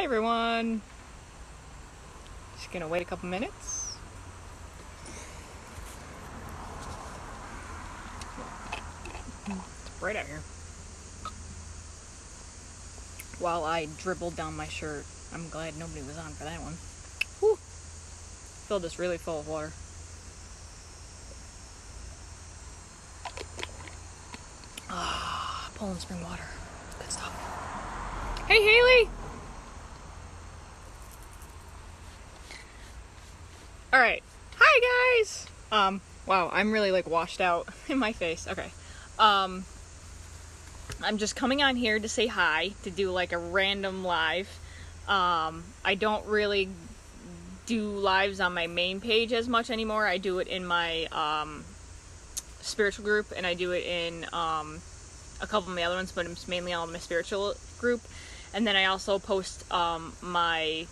Hi everyone. Just gonna wait a couple minutes. It's bright out here. While I dribbled down my shirt, I'm glad nobody was on for that one. Whew. Filled this really full of water. Poland spring water. Good stuff. Hey Haley! Alright. Hi guys! Wow, I'm really like washed out in my face. Okay. I'm just coming on here to say hi, to do like a random live. I don't really do lives on my main page as much anymore. I do it in my spiritual group, and I do it in a couple of my other ones, but it's mainly on my spiritual group. And then I also post my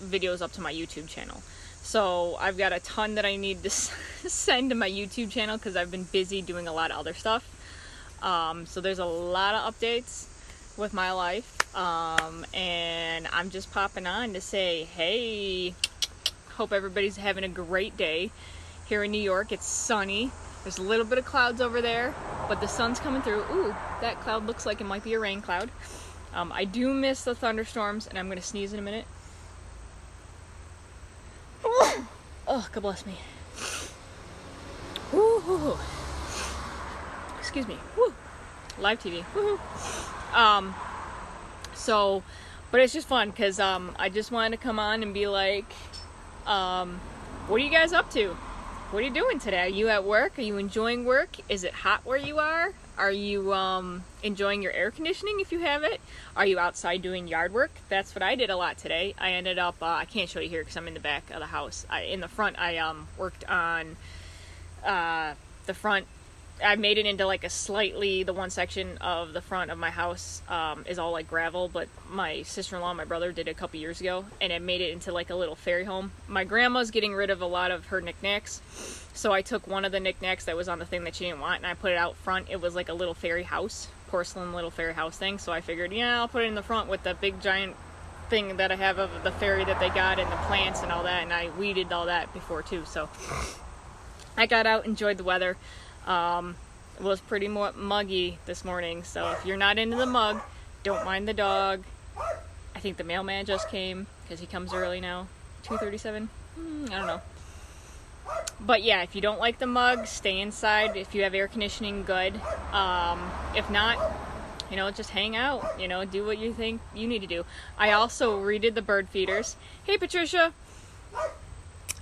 videos up to my YouTube channel. So I've got a ton that I need to send to my YouTube channel because I've been busy doing a lot of other stuff. So there's a lot of updates with my life, and I'm just popping on to say, hey, hope everybody's having a great day. Here in New York, it's sunny. There's a little bit of clouds over there, but the sun's coming through. Ooh, that cloud looks like it might be a rain cloud. I do miss the thunderstorms, and I'm going to sneeze in a minute. Oh, God bless me. Woo-hoo-hoo. Excuse me. Woo. Live TV. Woohoo. But it's just fun because I just wanted to come on and be like, what are you guys up to? What are you doing today? Are you at work? Are you enjoying work? Is it hot where you are? Are you enjoying your air conditioning if you have it? Are you outside doing yard work? That's what I did a lot today. I ended up, I can't show you here because I'm in the back of the house. In the front, I worked on the front. I made it into like the one section of the front of my house is all like gravel, but my sister-in-law and my brother did it a couple years ago, and it made it into like a little fairy home. My grandma's getting rid of a lot of her knickknacks, so I took one of the knickknacks that was on the thing that she didn't want, and I put it out front. It was like a little fairy house, porcelain little fairy house thing, so I figured, yeah, I'll put it in the front with the big giant thing that I have of the fairy that they got and the plants and all that, and I weeded all that before too, so I got out, enjoyed the weather. It was pretty muggy this morning, so if you're not into the mug, don't mind the dog. I think the mailman just came because he comes early now. 2:37? I don't know. But yeah, if you don't like the mug, stay inside. If you have air conditioning, good. If not, just hang out. Do what you think you need to do. I also redid the bird feeders. Hey, Patricia!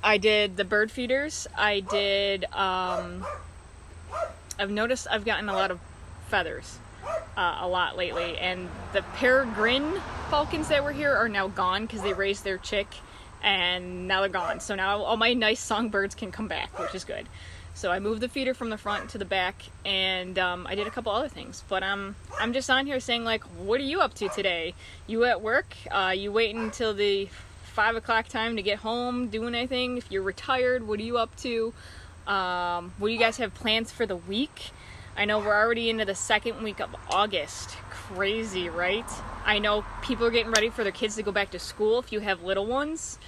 I did the bird feeders. I did, I've noticed I've gotten a lot of feathers, a lot lately, and the peregrine falcons that were here are now gone because they raised their chick, and now they're gone. So now all my nice songbirds can come back, which is good. So I moved the feeder from the front to the back, and I did a couple other things. But I'm just on here saying, like, what are you up to today? You at work? You waiting until the 5 o'clock time to get home, doing anything? If you're retired, what are you up to? What do you guys have plans for the week? I know we're already into the second week of August. Crazy, right? I know people are getting ready for their kids to go back to school if you have little ones.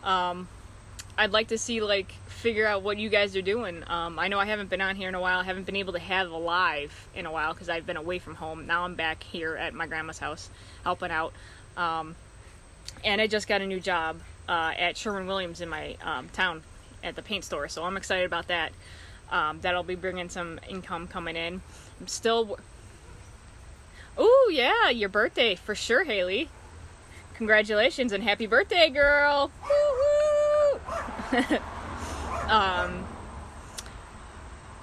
I'd like to see, figure out what you guys are doing. I know I haven't been on here in a while. I haven't been able to have a live in a while because I've been away from home. Now I'm back here at my grandma's house helping out. And I just got a new job at Sherwin-Williams in my town at the paint store, so I'm excited about that. That'll be bringing some income coming in. I'm still... Ooh, yeah, your birthday, for sure, Haley. Congratulations and happy birthday, girl! Woo-hoo!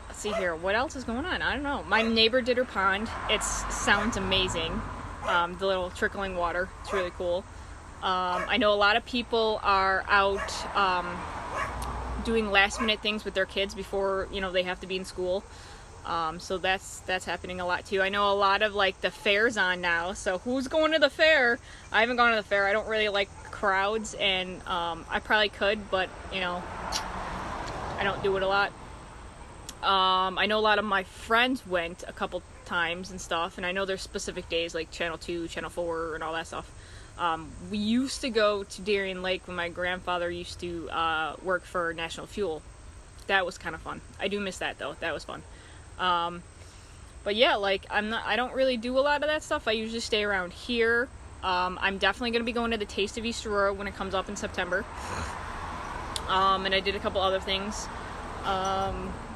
Let's see here, what else is going on? I don't know. My neighbor did her pond. It sounds amazing. The little trickling water, it's really cool. I know a lot of people are out doing last minute things with their kids before they have to be in school, so that's happening a lot too. I know a lot of the fair's on now, so who's going to the fair? I haven't gone to the fair. I don't really like crowds, and I probably could, but I don't do it a lot. I know a lot of my friends went a couple times and stuff, and I know there's specific days like Channel 2, Channel 4, and all that stuff. We used to go to Darien Lake when my grandfather used to work for National Fuel. That was kind of fun. I do miss that though. That was fun. But yeah, like I don't really do a lot of that stuff. I usually stay around here. I'm definitely going to be going to the Taste of East Aurora when it comes up in September. And I did a couple other things.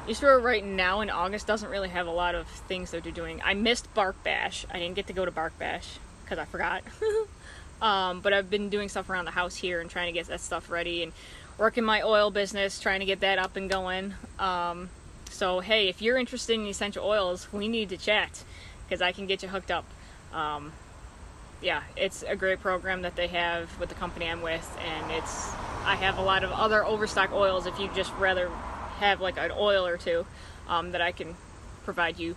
East Aurora right now in August doesn't really have a lot of things that they're doing. I missed Bark Bash. I didn't get to go to Bark Bash because I forgot. But I've been doing stuff around the house here and trying to get that stuff ready and working my oil business, trying to get that up and going. So hey, if you're interested in essential oils, we need to chat because I can get you hooked up. Yeah, it's a great program that they have with the company I'm with, and I have a lot of other overstock oils if you'd just rather have like an oil or two that I can provide you.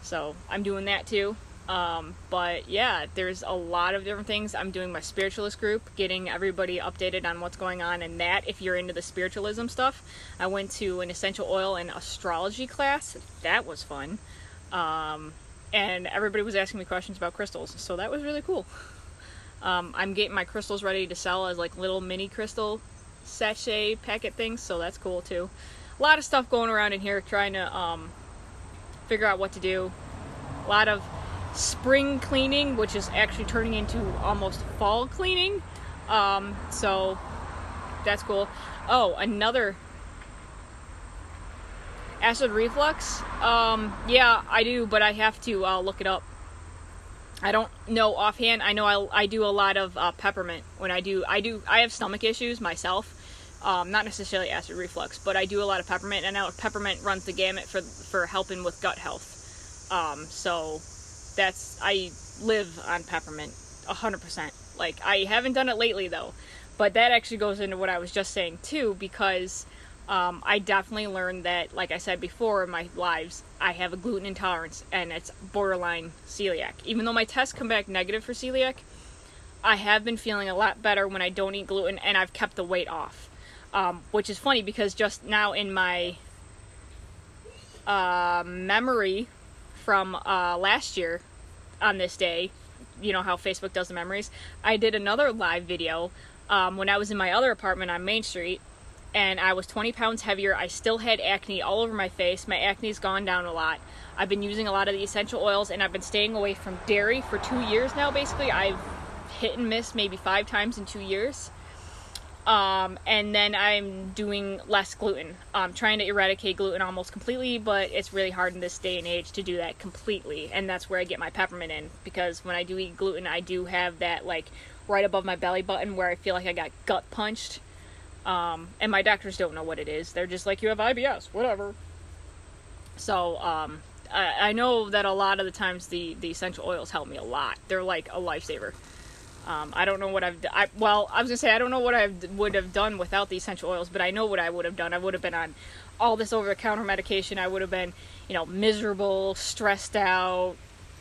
So I'm doing that too. But yeah, there's a lot of different things. I'm doing my spiritualist group, getting everybody updated on what's going on in that. If you're into the spiritualism stuff, I went to an essential oil and astrology class. That was fun. And everybody was asking me questions about crystals, so that was really cool. I'm getting my crystals ready to sell as like little mini crystal sachet packet things, so that's cool too. A lot of stuff going around in here trying to figure out what to do. A lot of spring cleaning, which is actually turning into almost fall cleaning. So that's cool. Oh, another acid reflux. Yeah, I do, but I have to look it up. I don't know offhand. I know I do a lot of peppermint when I have stomach issues myself. Not necessarily acid reflux, but I do a lot of peppermint, and I know peppermint runs the gamut for helping with gut health. So I live on peppermint 100%. Like, I haven't done it lately though, but that actually goes into what I was just saying too, because I definitely learned that, like I said before in my lives, I have a gluten intolerance and it's borderline celiac. Even though my tests come back negative for celiac, I have been feeling a lot better when I don't eat gluten, and I've kept the weight off. Which is funny because just now in my memory from last year on this day, you know how Facebook does the memories, I did another live video when I was in my other apartment on Main Street, and I was 20 pounds heavier. I still had acne all over my face. My acne's gone down a lot. I've been using a lot of the essential oils, and I've been staying away from dairy for 2 years now. Basically, I've hit and missed maybe 5 times in 2 years. And then I'm doing less gluten. I'm trying to eradicate gluten almost completely, but it's really hard in this day and age to do that completely. And that's where I get my peppermint in, because when I do eat gluten, I do have that like right above my belly button where I feel like I got gut punched. And my doctors don't know what it is. They're just like, you have IBS, whatever. So, I know that a lot of the times the essential oils help me a lot. They're like a lifesaver. I don't know what I was gonna say, I don't know what I would have done without the essential oils, but I know what I would have done. I would have been on all this over-the-counter medication. I would have been, miserable, stressed out,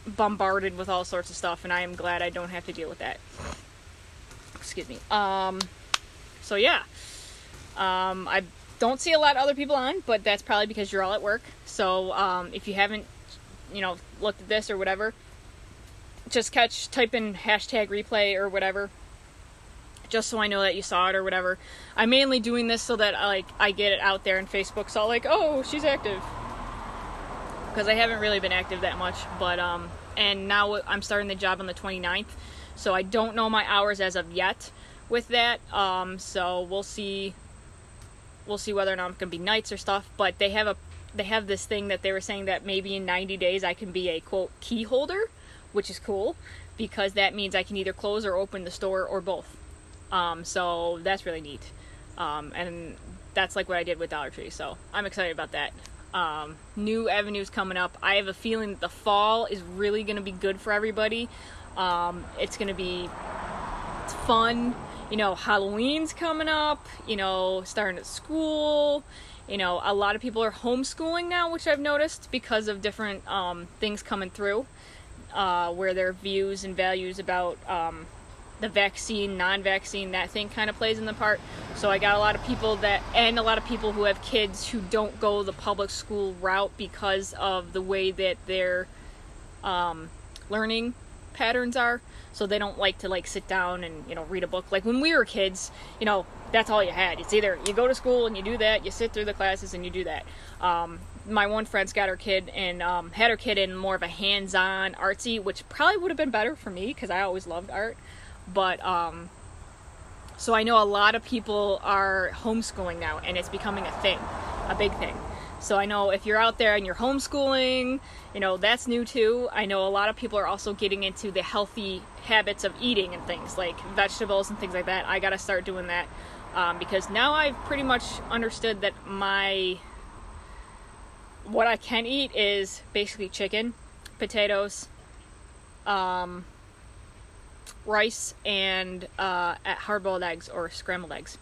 bombarded with all sorts of stuff, and I am glad I don't have to deal with that. Excuse me. So yeah. I don't see a lot of other people on, but that's probably because you're all at work. So, if you haven't, looked at this or whatever, just type in hashtag replay or whatever, just so I know that you saw it or whatever. I'm mainly doing this so that I get it out there in Facebook, so oh, she's active, because I haven't really been active that much. But and now I'm starting the job on the 29th, so I don't know my hours as of yet with that. So we'll see whether or not it's gonna be nights or stuff. But they have this thing that they were saying that maybe in 90 days I can be a quote key holder, which is cool, because that means I can either close or open the store or both. So that's really neat. And that's like what I did with Dollar Tree. So I'm excited about that. New avenues coming up. I have a feeling that the fall is really going to be good for everybody. It's going to be fun. Halloween's coming up, starting at school. A lot of people are homeschooling now, which I've noticed because of different things coming through. Where their views and values about the vaccine, non-vaccine, that thing kind of plays in the part. So I got a lot of people who have kids who don't go the public school route because of the way that their learning patterns are. so they don't like to like sit down and, you know, read a book. Like when we were kids, you know, that's all you had. It's either you go to school and you do that, you sit through the classes and you do that. My one friend's got her kid and had her kid in more of a hands-on artsy, which probably would have been better for me because I always loved art. But so I know a lot of people are homeschooling now, and it's becoming a thing, a big thing. So I know if you're out there and you're homeschooling, you know, that's new too. I know a lot of people are also getting into the healthy habits of eating and things like vegetables and things like that. I got to start doing that because now I've pretty much understood that what I can eat is basically chicken, potatoes, rice, and hard-boiled eggs or scrambled eggs.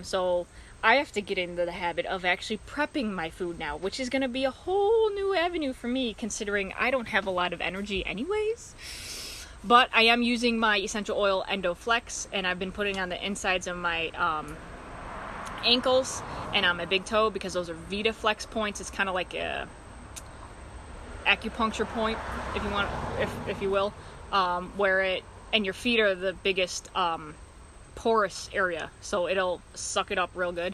So I have to get into the habit of actually prepping my food now, which is going to be a whole new avenue for me considering I don't have a lot of energy anyways. But I am using my essential oil EndoFlex, and I've been putting on the insides of my ankles and on my big toe because those are VitaFlex points. It's kind of like a acupuncture point, if you want, if you will, where it, and your feet are the biggest porous area, so it'll suck it up real good.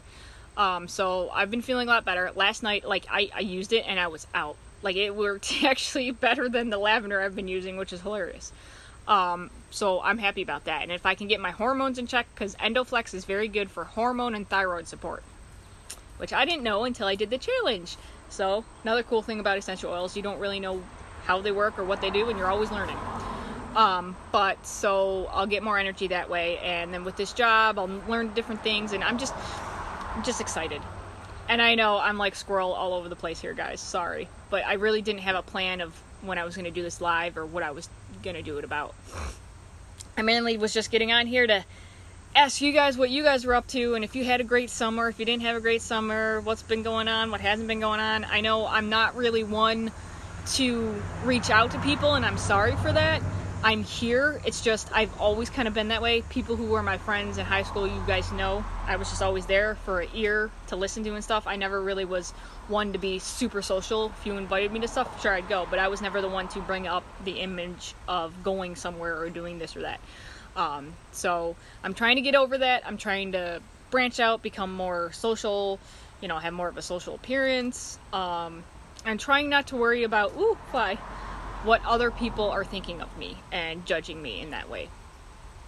So I've been feeling a lot better. Last night, like I used it and I was out. Like it worked actually better than the lavender I've been using, which is hilarious. So I'm happy about that. And if I can get my hormones in check, because EndoFlex is very good for hormone and thyroid support, which I didn't know until I did the challenge. So another cool thing about essential oils, you don't really know how they work or what they do, and you're always learning. But so I'll get more energy that way, and then with this job I'll learn different things, and I'm just excited. And I know I'm like squirrel all over the place here, guys, sorry, but I really didn't have a plan of when I was going to do this live or what I was going to do it about. I mainly was just getting on here to ask you guys what you guys were up to, and if you had a great summer, if you didn't have a great summer, what's been going on, what hasn't been going on. I know I'm not really one to reach out to people, and I'm sorry for that. I'm here. It's just I've always kind of been that way. People who were my friends in high school, you guys know, I was just always there for an ear to listen to and stuff. I never really was one to be super social. If you invited me to stuff, sure, I'd go, but I was never the one to bring up the image of going somewhere or doing this or that. So I'm trying to get over that. I'm trying to branch out, become more social, you know, have more of a social appearance. I'm trying not to worry about, what other people are thinking of me and judging me in that way.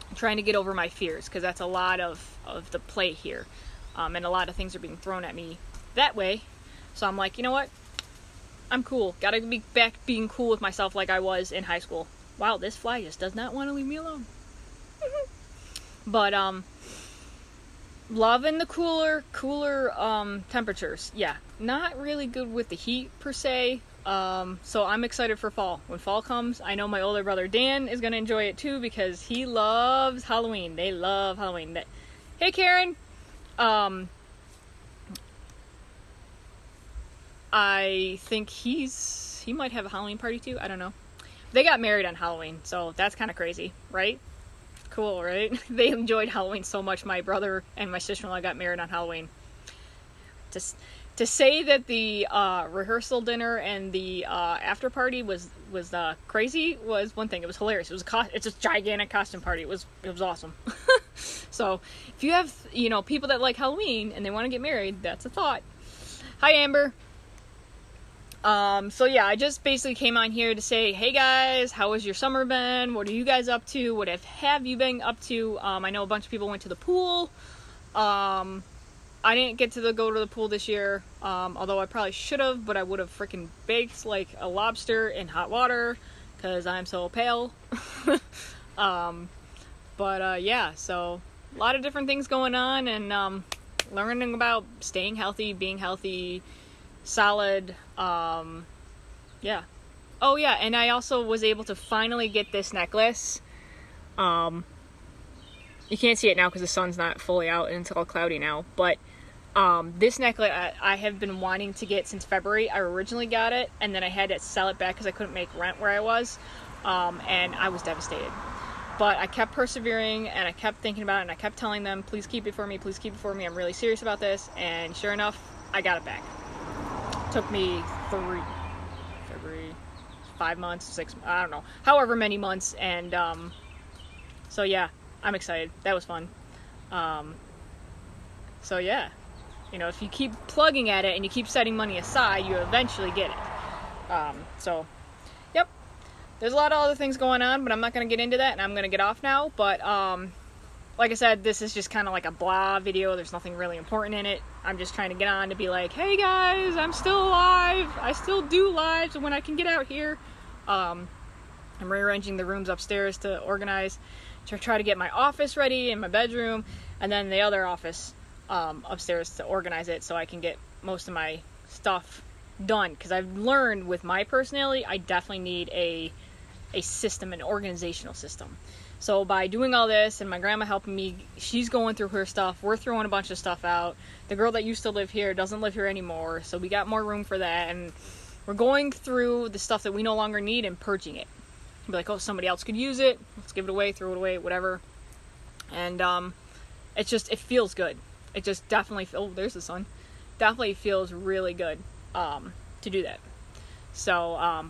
I'm trying to get over my fears, because that's a lot of the play here. And a lot of things are being thrown at me that way. So I'm like, you know what? I'm cool. Gotta be back being cool with myself like I was in high school. Wow, this fly just does not want to leave me alone. But, loving the cooler temperatures. Yeah, not really good with the heat per se. So I'm excited for fall. When fall comes, I know my older brother Dan is going to enjoy it too, because he loves Halloween. They love Halloween. Hey, Karen. I think he might have a Halloween party too. I don't know. They got married on Halloween, so that's kind of crazy, right? Cool, right? They enjoyed Halloween so much. My brother and my sister-in-law got married on Halloween. Just to say that the rehearsal dinner and the after party was crazy was one thing. It was hilarious. It's a gigantic costume party. It was awesome. So if you have, you know, people that like Halloween and they want to get married, that's a thought. Hi, Amber. So yeah, I just basically came on here to say, hey guys, how has your summer been? What are you guys up to? What have you been up to? I know a bunch of people went to the pool. I didn't get to go to the pool this year, although I probably should have, but I would have freaking baked like a lobster in hot water because I'm so pale. Yeah, so a lot of different things going on, and learning about staying healthy, being healthy, solid. Yeah. Oh yeah, and I also was able to finally get this necklace. You can't see it now because the sun's not fully out and it's all cloudy now, but this necklace I have been wanting to get since February. I originally got it, and then I had to sell it back because I couldn't make rent where I was, and I was devastated. But I kept persevering, and I kept thinking about it, and I kept telling them, please keep it for me, please keep it for me, I'm really serious about this, and sure enough, I got it back. Took me 5 months, 6, I don't know, however many months. And so yeah, I'm excited. That was fun. So yeah, you know, if you keep plugging at it and you keep setting money aside, you eventually get it. So yep, there's a lot of other things going on, but I'm not going to get into that, and I'm going to get off now. But like I said, this is just kind of like a blah video. There's nothing really important in it. I'm just trying to get on to be like, hey guys, I'm still alive. I still do lives when I can get out here. I'm rearranging the rooms upstairs to organize, to try to get my office ready in my bedroom, and then the other office upstairs to organize it so I can get most of my stuff done. Because I've learned with my personality, I definitely need a system, an organizational system. So by doing all this and my grandma helping me, she's going through her stuff, we're throwing a bunch of stuff out. The girl that used to live here doesn't live here anymore, so we got more room for that, and we're going through the stuff that we no longer need and purging it. Be like, oh, somebody else could use it, let's give it away, throw it away, whatever. And it feels good. It just definitely oh, there's the sun. Definitely feels really good to do that. So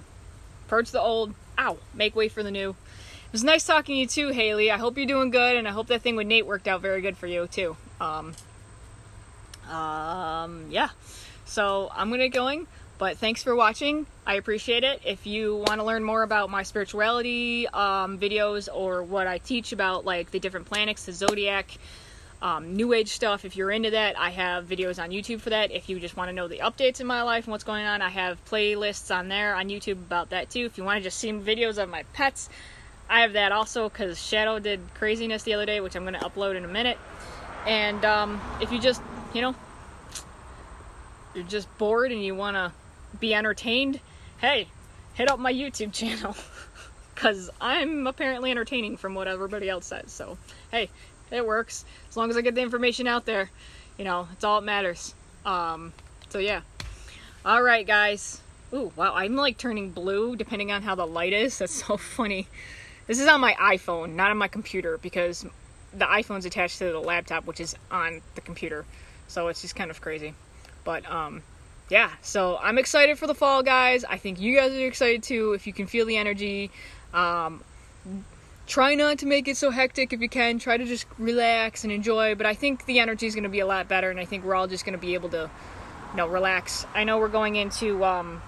purge the old, make way for the new. It was nice talking to you too, Haley. I hope you're doing good, and I hope that thing with Nate worked out very good for you too. Yeah. So I'm gonna get going, but thanks for watching. I appreciate it. If you want to learn more about my spirituality videos, or what I teach about, like the different planets, the zodiac, new age stuff, if you're into that, I have videos on YouTube for that. If you just want to know the updates in my life and what's going on, I have playlists on there on YouTube about that too. If you want to just see videos of my pets, I have that also, because Shadow did craziness the other day, which I'm going to upload in a minute. And if you just, you know, you're just bored and you want to be entertained, hey, hit up my YouTube channel, because I'm apparently entertaining from what everybody else says. So hey, it works as long as I get the information out there. You know, it's all that matters. So yeah, all right guys. Ooh, wow, I'm like turning blue depending on how the light is. That's so funny. This is on my iPhone, not on my computer, because the iPhone's attached to the laptop, which is on the computer. So it's just kind of crazy. But yeah, so I'm excited for the fall, guys. I think you guys are excited too, if you can feel the energy. Try not to make it so hectic if you can. Try to just relax and enjoy. But I think the energy is going to be a lot better, and I think we're all just going to be able to, you know, relax. I know we're going into a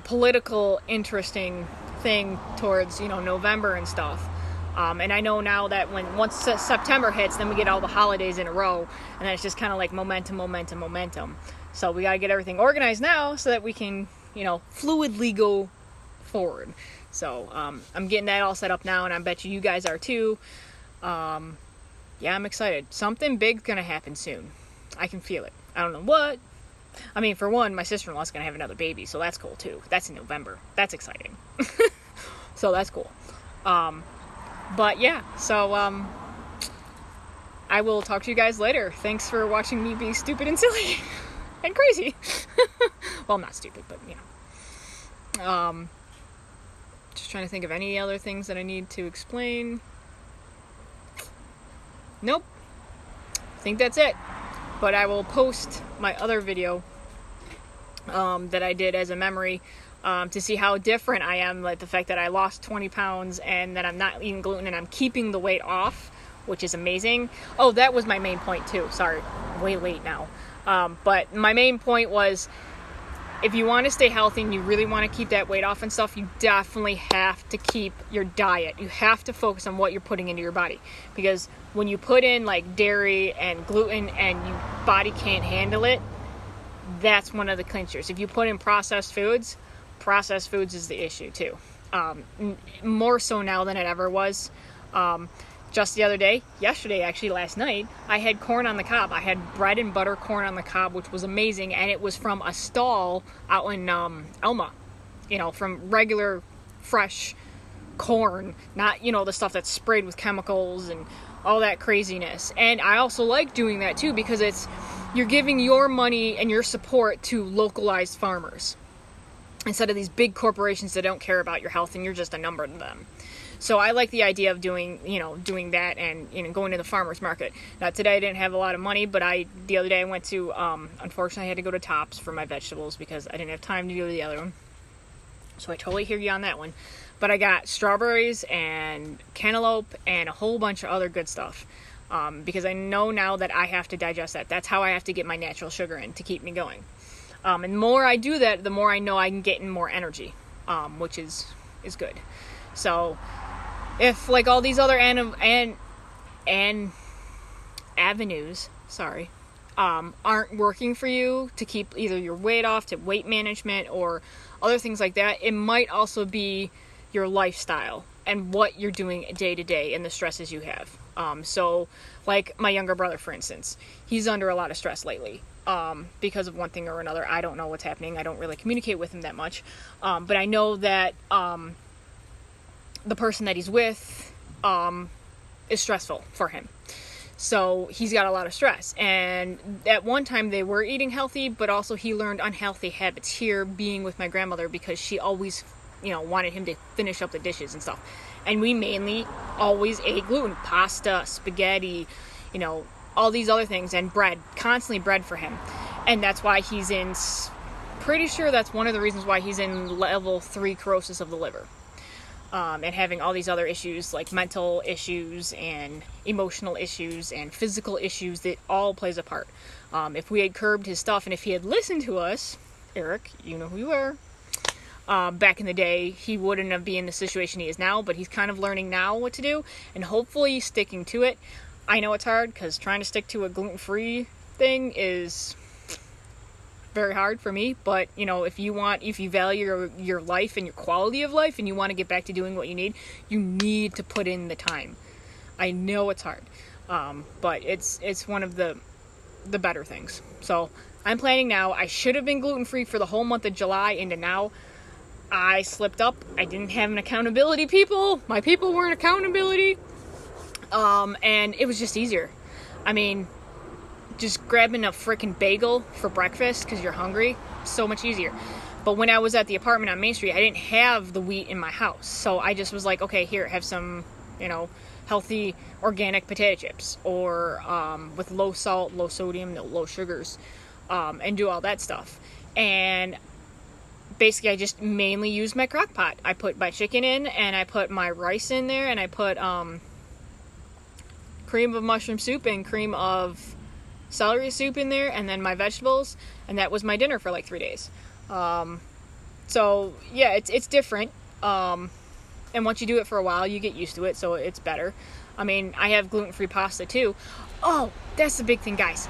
political interesting thing towards, you know, November and stuff. And I know now that once September hits, then we get all the holidays in a row, and then it's just kind of like momentum. So we got to get everything organized now so that we can, you know, fluidly go forward. So I'm getting that all set up now, and I bet you guys are too. Yeah, I'm excited. Something big's gonna happen soon. I can feel it. I don't know what. I mean, for one, my sister-in-law's gonna have another baby, so that's cool too. That's in November. That's exciting. So that's cool. But yeah, so I will talk to you guys later. Thanks for watching me be stupid and silly and crazy. Well, not stupid, but you know. Just trying to think of any other things that I need to explain. Nope. I think that's it. But I will post my other video that I did as a memory to see how different I am, like the fact that I lost 20 pounds and that I'm not eating gluten and I'm keeping the weight off, which is amazing. Oh, that was my main point too. Sorry, way late now. But my main point was, if you want to stay healthy and you really want to keep that weight off and stuff, you definitely have to keep your diet. You have to focus on what you're putting into your body. Because when you put in like dairy and gluten and your body can't handle it, that's one of the clinchers. If you put in processed foods is the issue too. More so now than it ever was. Just the other day, yesterday actually, last night, I had corn on the cob. I had bread and butter corn on the cob, which was amazing, and it was from a stall out in Elma. You know, from regular, fresh corn, not, you know, the stuff that's sprayed with chemicals and all that craziness. And I also like doing that too, because you're giving your money and your support to localized farmers instead of these big corporations that don't care about your health and you're just a number to them. So I like the idea of doing that and, you know, going to the farmer's market. Now today I didn't have a lot of money, but the other day I went to, unfortunately I had to go to Tops for my vegetables because I didn't have time to do the other one. So I totally hear you on that one. But I got strawberries and cantaloupe and a whole bunch of other good stuff. Because I know now that I have to digest that. That's how I have to get my natural sugar in to keep me going. And the more I do that, the more I know I can get in more energy, which is good. So if like all these other avenues, aren't working for you to keep either your weight off, to weight management or other things like that, it might also be your lifestyle and what you're doing day to day and the stresses you have. So like my younger brother, for instance, he's under a lot of stress lately. Because of one thing or another. I don't know what's happening. I don't really communicate with him that much. But I know that the person that he's with is stressful for him. So he's got a lot of stress. And at one time they were eating healthy, but also he learned unhealthy habits here being with my grandmother because she always, wanted him to finish up the dishes and stuff. And we mainly always ate gluten, pasta, spaghetti, all these other things, and bread, constantly bread for him. And that's why he's pretty sure that's one of the reasons why he's in level 3 cirrhosis of the liver. And having all these other issues like mental issues and emotional issues and physical issues that all plays a part. If we had curbed his stuff and if he had listened to us, Eric, you know who you are, back in the day, he wouldn't have been in the situation he is now, but he's kind of learning now what to do and hopefully sticking to it. I know it's hard because trying to stick to a gluten-free thing is very hard for me, but if you value your life and your quality of life and you want to get back to doing what you need to put in the time. I know it's hard, but it's one of the better things. So I'm planning now. I should have been gluten-free for the whole month of July into now. I slipped up. I didn't have an accountability people. My people weren't accountability. And it was just easier. I mean, just grabbing a freaking bagel for breakfast because you're hungry, so much easier. But when I was at the apartment on Main Street, I didn't have the wheat in my house. So I just was like, okay, here, have some, healthy organic potato chips or with low salt, low sodium, low sugars, and do all that stuff. And basically I just mainly used my crock pot. I put my chicken in and I put my rice in there and I put cream of mushroom soup and cream of celery soup in there and then my vegetables, and that was my dinner for like 3 days. So yeah, it's different. And once you do it for a while, you get used to it, so it's better. I mean, I have gluten-free pasta too. Oh, that's the big thing, guys.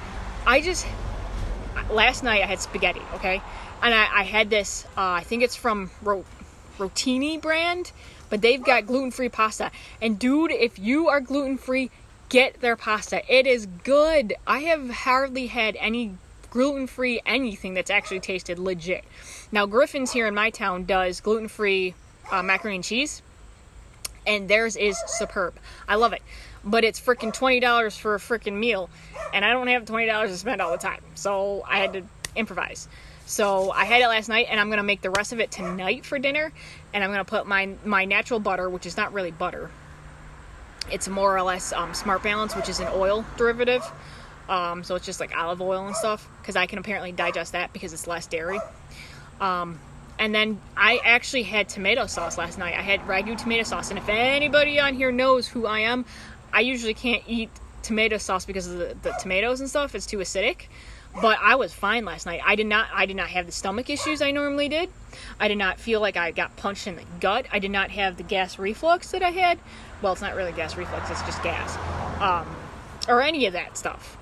Last night I had spaghetti, okay? And I had this, I think it's from Rotini brand, but they've got gluten-free pasta. And dude, if you are gluten-free, get their pasta. It is good. I have hardly had any gluten-free anything that's actually tasted legit. Now, Griffin's here in my town does gluten-free macaroni and cheese, and theirs is superb. I love it. But it's freaking $20 for a freaking meal, and I don't have $20 to spend all the time. So I had to improvise. So I had it last night, and I'm going to make the rest of it tonight for dinner, and I'm going to put my natural butter, which is not really butter. It's more or less Smart Balance, which is an oil derivative. So it's just like olive oil and stuff, because I can apparently digest that because it's less dairy. And then I actually had tomato sauce last night. I had Ragu tomato sauce, and if anybody on here knows who I am, I usually can't eat tomato sauce because of the tomatoes and stuff. It's too acidic. But I was fine last night. I did not have the stomach issues I normally did. I did not feel like I got punched in the gut. I did not have the gas reflux that I had. Well, it's not really gas reflux, it's just gas. Or any of that stuff.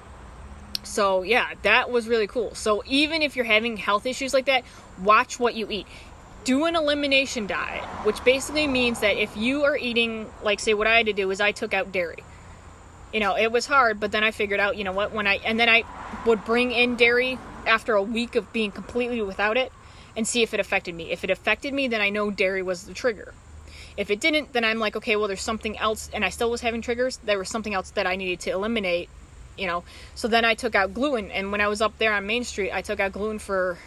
So yeah, that was really cool. So even if you're having health issues like that, watch what you eat. Do an elimination diet, which basically means that if you are eating, like say what I had to do is I took out dairy. It was hard, but then I figured out, then I would bring in dairy after a week of being completely without it and see if it affected me. If it affected me, then I know dairy was the trigger. If it didn't, then I'm like, okay, well, there's something else, and I still was having triggers. There was something else that I needed to eliminate, So then I took out gluten, and when I was up there on Main Street, I took out gluten for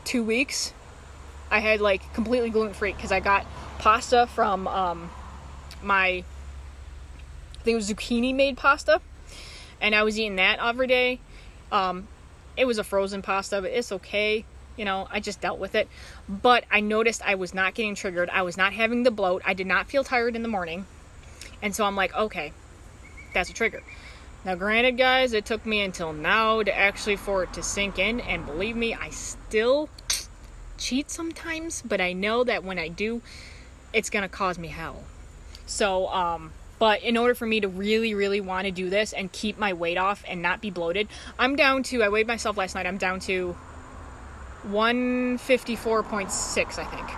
2 weeks. I had, completely gluten-free, because I got pasta from I think it was zucchini made pasta, and I was eating that every day. It was a frozen pasta, but it's okay. I just dealt with it. But I noticed I was not getting triggered. I was not having the bloat. I did not feel tired in the morning. And so I'm like, okay, that's a trigger. Now, granted, guys, it took me until now to actually for it to sink in. And believe me, I still cheat sometimes. But I know that when I do, it's going to cause me hell. So, but in order for me to really, really want to do this and keep my weight off and not be bloated, I weighed myself last night, I'm down to 154.6, I think,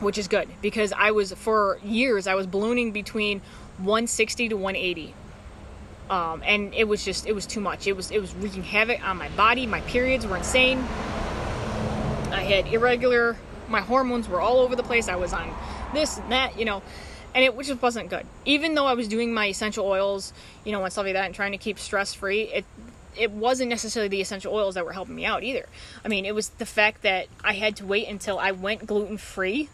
which is good because for years, I was ballooning between 160 to 180. And it was too much. It was wreaking havoc on my body. My periods were insane. I had my hormones were all over the place. I was on this and that, and it just wasn't good. Even though I was doing my essential oils, and stuff like that and trying to keep stress free, it wasn't necessarily the essential oils that were helping me out either. I mean, it was the fact that I had to wait until I went gluten free,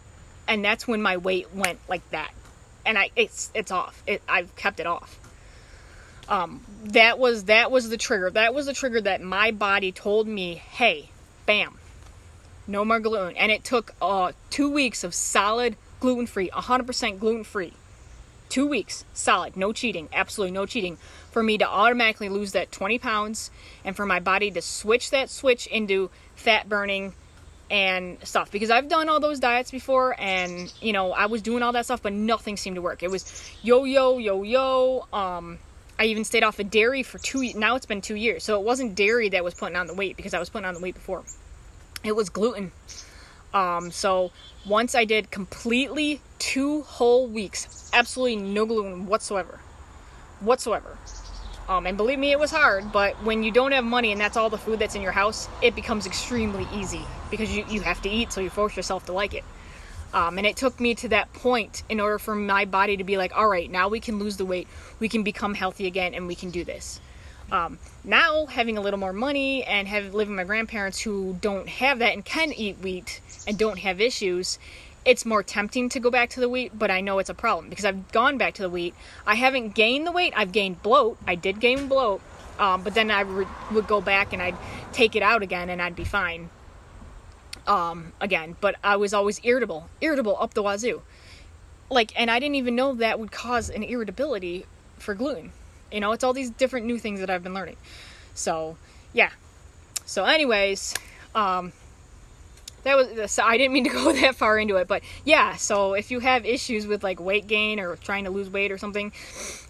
and that's when my weight went like that. And it's off. I've kept it off. That was the trigger. That was the trigger that my body told me, hey, bam, no more gluten. And it took 2 weeks of solid gluten-free, 100% gluten-free. 2 weeks, solid, no cheating, absolutely no cheating, for me to automatically lose that 20 pounds and for my body to switch into fat burning and stuff. Because I've done all those diets before and, I was doing all that stuff, but nothing seemed to work. It was yo-yo. I even stayed off of dairy for 2 years. Now it's been 2 years. So it wasn't dairy that was putting on the weight because I was putting on the weight before. It was gluten. So once I did completely 2 whole weeks, absolutely no gluten whatsoever. And believe me, it was hard, but when you don't have money and that's all the food that's in your house, it becomes extremely easy because you have to eat, so you force yourself to like it. And it took me to that point in order for my body to be like, all right, now we can lose the weight, we can become healthy again, and we can do this. Now, having a little more money and living with my grandparents who don't have that and can eat wheat and don't have issues, it's more tempting to go back to the wheat, but I know it's a problem because I've gone back to the wheat. I haven't gained the weight. I've gained bloat. I did gain bloat, but then I would go back and I'd take it out again and I'd be fine again. But I was always irritable up the wazoo. And I didn't even know that would cause an irritability for gluten. It's all these different new things that I've been learning. So, yeah. So anyways, so I didn't mean to go that far into it, but yeah, so if you have issues with weight gain or trying to lose weight or something,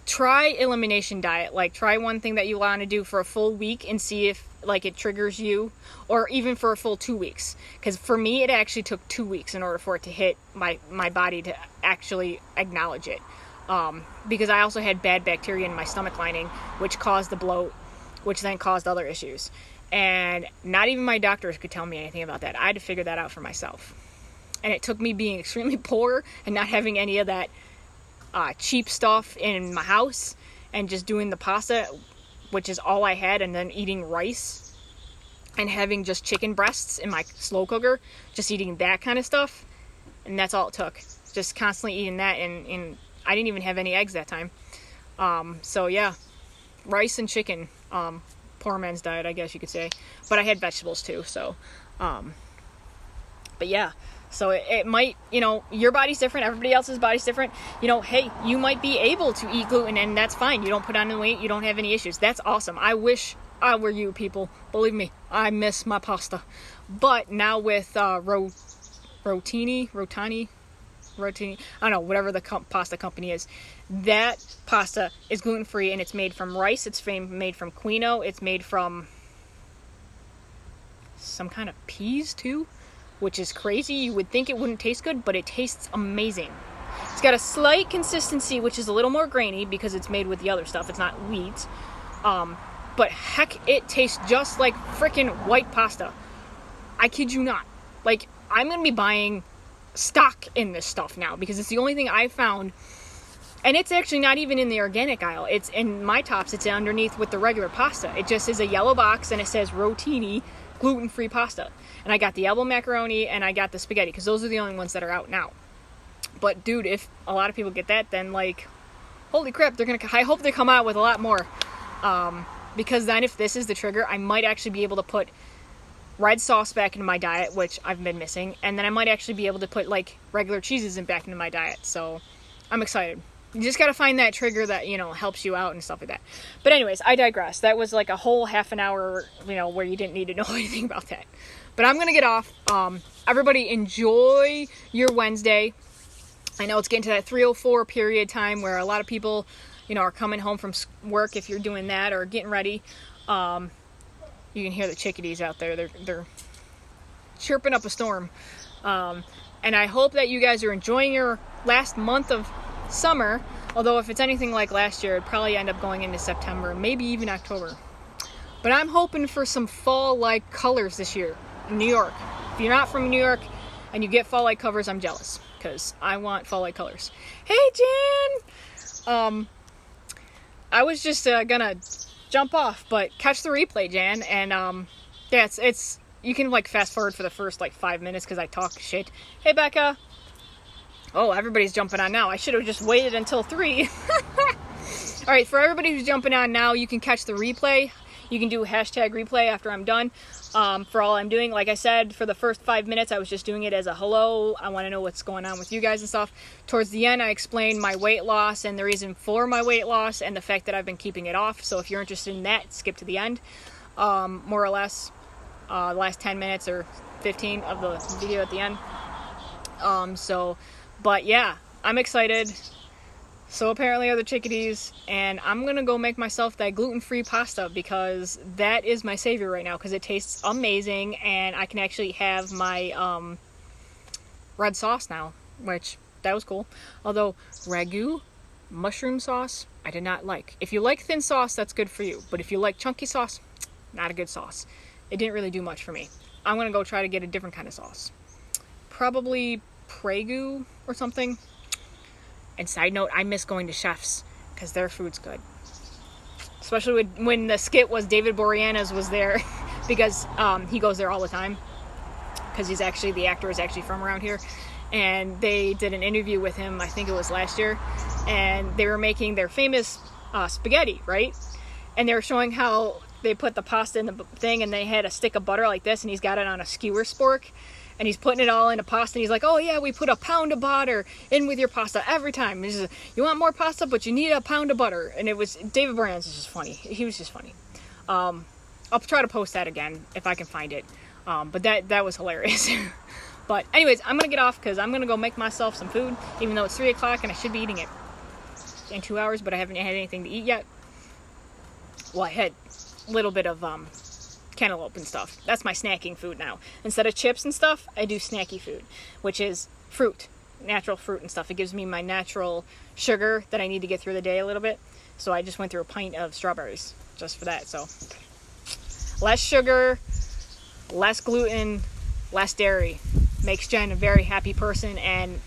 try elimination diet. Try one thing that you want to do for a full week and see if it triggers you, or even for a full 2 weeks. Because for me, it actually took 2 weeks in order for it to hit my body to actually acknowledge it. Because I also had bad bacteria in my stomach lining, which caused the bloat, which then caused other issues. And not even my doctors could tell me anything about that. I had to figure that out for myself. And it took me being extremely poor and not having any of that cheap stuff in my house and just doing the pasta, which is all I had, and then eating rice and having just chicken breasts in my slow cooker, just eating that kind of stuff. And that's all it took. Just constantly eating that, and I didn't even have any eggs that time. So yeah, rice and chicken, poor man's diet, I guess you could say. But I had vegetables too, so, but yeah, so it might, your body's different, everybody else's body's different. Hey, you might be able to eat gluten and that's fine. You don't put on the weight, you don't have any issues. That's awesome. I wish I were you people. Believe me, I miss my pasta. But now with, rotini, I don't know, whatever the pasta company is, that pasta is gluten-free and it's made from rice, it's made from quinoa, it's made from some kind of peas too, which is crazy. You would think it wouldn't taste good, but it tastes amazing. It's got a slight consistency, which is a little more grainy because it's made with the other stuff. It's not wheat. But heck, it tastes just like freaking white pasta. I kid you not. I'm going to be buying stock in this stuff now because it's the only thing I found, and it's actually not even in the organic aisle. It's in my tops. It's underneath with the regular pasta. It just is a yellow box and it says rotini gluten-free pasta, and I got the elbow macaroni and I got the spaghetti because those are the only ones that are out now. But dude, if a lot of people get that, then holy crap, I hope they come out with a lot more, because then if this is the trigger, I might actually be able to put red sauce back into my diet, which I've been missing, and then I might actually be able to put like regular cheeses back into my diet. So I'm excited. You just gotta find that trigger that, you know, helps you out and stuff like that. But anyways, I digress. That was like a whole half an hour, you know, where you didn't need to know anything about that. But I'm gonna get off. Everybody enjoy your Wednesday. I know it's getting to that 3:04 period time where a lot of people, you know, are coming home from work if you're doing that or getting ready. You can hear the chickadees out there. They're chirping up a storm. And I hope that you guys are enjoying your last month of summer. Although if it's anything like last year, it'd probably end up going into September, maybe even October. But I'm hoping for some fall-like colors this year in New York. If you're not from New York and you get fall-like covers, I'm jealous because I want fall-like colors. Hey, Jan! I was just gonna jump off, but catch the replay, Jan, and yeah, it's you can like fast forward for the first like 5 minutes because I talk shit. Hey, Becca. Oh, everybody's jumping on now. I should have just waited until 3. All right, for everybody who's jumping on now, you can catch the replay. You can do hashtag replay after I'm done. For all I'm doing, like I said, for the first 5 minutes, I was just doing it as a hello. I want to know what's going on with you guys and stuff. Towards the end, I explained my weight loss and the reason for my weight loss and the fact that I've been keeping it off. So if you're interested in that, skip to the end. More or less, the last 10 minutes or 15 of the video at the end. But yeah, I'm excited. So apparently are the chickadees, and I'm gonna go make myself that gluten-free pasta because that is my savior right now because it tastes amazing and I can actually have my red sauce now, which that was cool. Although ragu, mushroom sauce, I did not like. If you like thin sauce, that's good for you, but if you like chunky sauce, not a good sauce. It didn't really do much for me. I'm gonna go try to get a different kind of sauce. Probably Prego or something. And side note, I miss going to Chef's because their food's good. Especially when the skit was David Boreanaz was there because he goes there all the time because the actor is actually from around here. And they did an interview with him, I think it was last year, and they were making their famous spaghetti, right? And they were showing how they put the pasta in the thing and they had a stick of butter like this and he's got it on a skewer spork. And he's putting it all into pasta, and he's like, oh yeah, we put a pound of butter in with your pasta every time. He's just, you want more pasta, but you need a pound of butter. And it was, David Boreanaz is just funny. He was just funny. I'll try to post that again if I can find it. But that was hilarious. But anyways, I'm going to get off because I'm going to go make myself some food, even though it's 3 o'clock and I should be eating it in 2 hours, but I haven't had anything to eat yet. Well, I had a little bit of cantaloupe and stuff. That's my snacking food now. Instead of chips and stuff, I do snacky food, which is fruit, natural fruit and stuff. It gives me my natural sugar that I need to get through the day a little bit. So I just went through a pint of strawberries just for that. So less sugar, less gluten, less dairy makes Jen a very happy person, and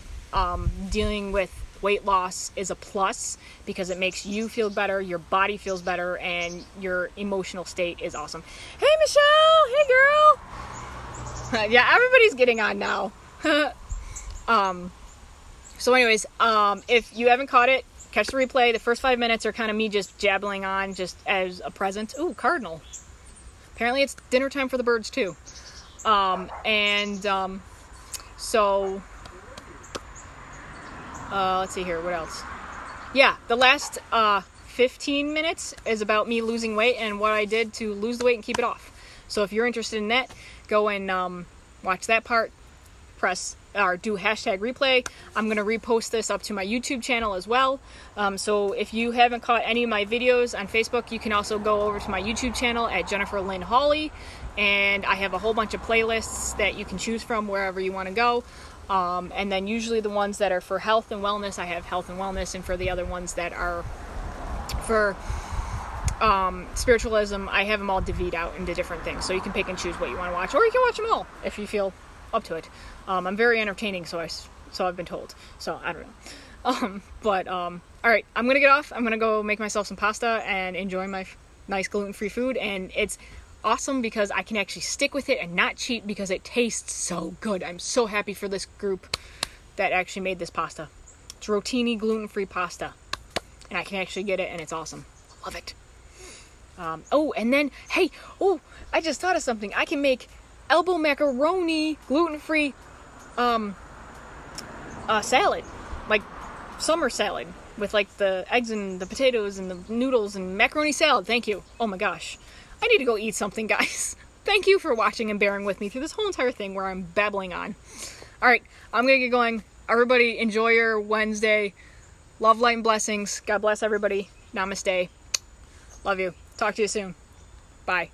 dealing with weight loss is a plus because it makes you feel better, your body feels better, and your emotional state is awesome. Hey, Michelle! Hey, girl! Yeah, everybody's getting on now. So anyways, if you haven't caught it, catch the replay. The first 5 minutes are kind of me just jabbling on just as a present. Ooh, cardinal. Apparently it's dinner time for the birds too. So let's see here, what else? Yeah, the last 15 minutes is about me losing weight and what I did to lose the weight and keep it off. So if you're interested in that, go and watch that part. Press or do hashtag replay. I'm going to repost this up to my YouTube channel as well. So if you haven't caught any of my videos on Facebook, you can also go over to my YouTube channel at Jennifer Lynn Hawley. And I have a whole bunch of playlists that you can choose from wherever you want to go. And then usually the ones that are for health and wellness, I have health and wellness. And for the other ones that are for spiritualism, I have them all divvied out into different things. So you can pick and choose what you want to watch. Or you can watch them all if you feel up to it. I'm very entertaining, so I've been told. So I don't know. All right, I'm gonna get off. I'm gonna go make myself some pasta and enjoy my nice gluten-free food. And it's awesome because I can actually stick with it and not cheat because it tastes so good. I'm so happy for this group that actually made this pasta. It's rotini gluten-free pasta, and I can actually get it, and it's awesome. I love it. Oh, and then hey, I just thought of something. I can make elbow macaroni, gluten-free salad, like summer salad with like the eggs and the potatoes and the noodles and macaroni salad. Thank you. Oh my gosh. I need to go eat something, guys. Thank you for watching and bearing with me through this whole entire thing where I'm babbling on. All right, I'm going to get going. Everybody enjoy your Wednesday. Love, light, and blessings. God bless everybody. Namaste. Love you. Talk to you soon. Bye.